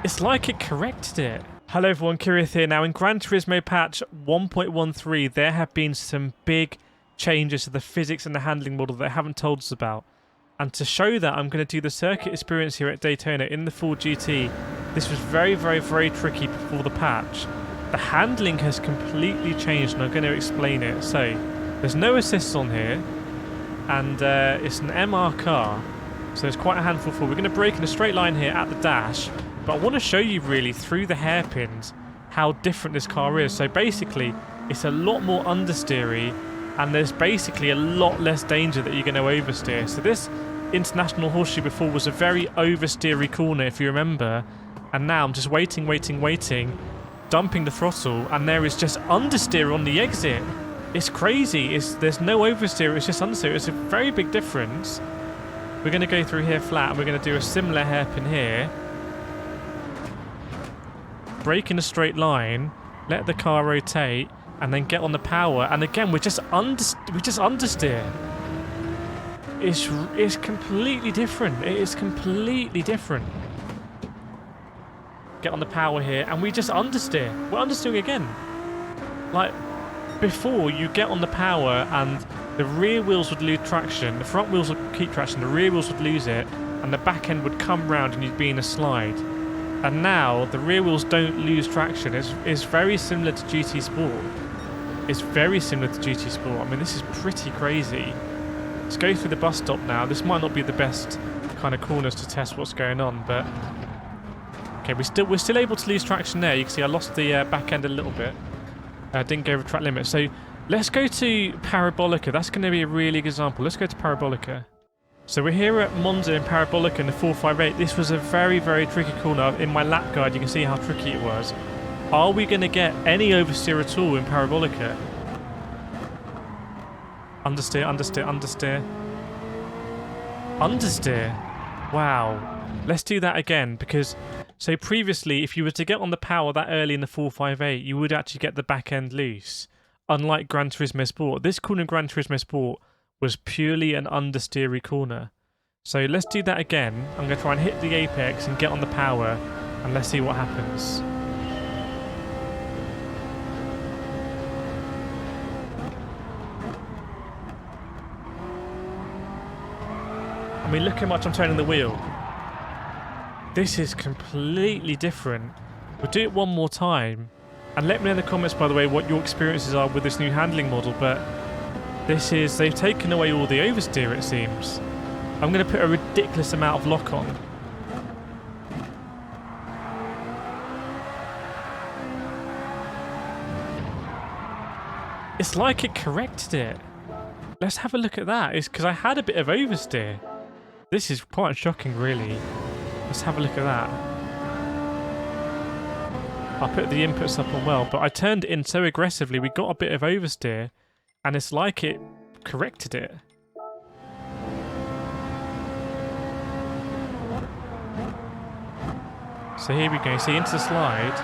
It's like it corrected it. Hello everyone, Kireth here. Now in Gran Turismo patch 1.13 there have been some big changes to the physics and the handling model that they haven't told us about. And to show that, I'm going to do the circuit experience here at Daytona in the full GT. This was very tricky before the patch. The handling has completely changed and I'm going to explain it. So, there's no assists on here. And it's an MR car. So there's quite a handful for. We're going to brake in a straight line here at the dash. But I want to show you really through the hairpins how different this car is. So basically, it's a lot more understeery. And there's basically a lot less danger that you're going to oversteer. So this International Horseshoe before was a very oversteery corner, if you remember. And now I'm just waiting, dumping the throttle, and there is just understeer on the exit. It's crazy. There's no oversteer, it's just understeer. It's a very big difference. We're going to go through here flat, and we're going to do a similar hairpin here. Brake in a straight line, let the car rotate, and then get on the power. And again, we just understeer. It's completely different. It is completely different. Get on the power here, and we just understeer. We're understeering again. Like, before, you get on the power, and the rear wheels would lose traction. The front wheels would keep traction. The rear wheels would lose it, and the back end would come round, and you'd be in a slide. And now, the rear wheels don't lose traction. It's very similar to GT Sport. It's very similar to GT Sport. I mean, this is pretty crazy. Let's go through the bus stop now. This might not be the best kind of corners to test what's going on, but okay, we're still able to lose traction there. You can see I lost the back end a little bit. Didn't go over track limit. So let's go to Parabolica. That's going to be a really good example. Let's go to Parabolica. So we're here at Monza in Parabolica in the 458. This was a very tricky corner. In my lap guide, you can see how tricky it was. Are we going to get any oversteer at all in Parabolica? Understeer. Wow. Let's do that again, because so previously, if you were to get on the power that early in the 458, you would actually get the back end loose. Unlike Gran Turismo Sport, this corner in Gran Turismo Sport was purely an understeery corner. So let's do that again. I'm going to try and hit the apex and get on the power, and let's see what happens. I mean, look how much I'm turning the wheel. This is completely different. We'll do it one more time. And let me know in the comments, by the way, what your experiences are with this new handling model. But they've taken away all the oversteer, it seems. I'm going to put a ridiculous amount of lock on. It's like it corrected it. Let's have a look at that. It's because I had a bit of oversteer. This is quite shocking, really. Let's have a look at that. I put the inputs up on well, but I turned it in so aggressively we got a bit of oversteer, and it's like it corrected it. So here we go, see into the slide.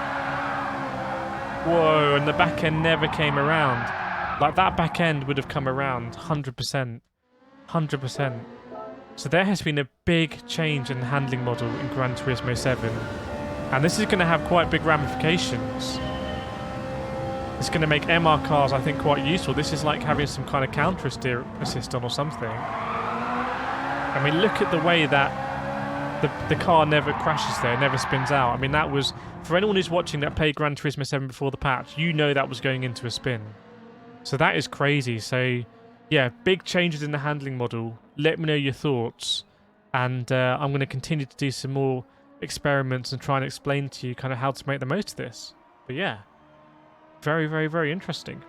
Whoa, and the back end never came around. Like that back end would have come around 100%. 100%. So there has been a big change in the handling model in Gran Turismo 7. And this is going to have quite big ramifications. It's going to make MR cars, I think, quite useful. This is like having some kind of counter steer assist on or something. I mean, look at the way that the car never crashes there, never spins out. I mean, that was, for anyone who's watching that played Gran Turismo 7 before the patch, you know that was going into a spin. So that is crazy. So yeah, big changes in the handling model. Let me know your thoughts. And I'm going to continue to do some more experiments and try and explain to you kind of how to make the most of this. But yeah, very interesting.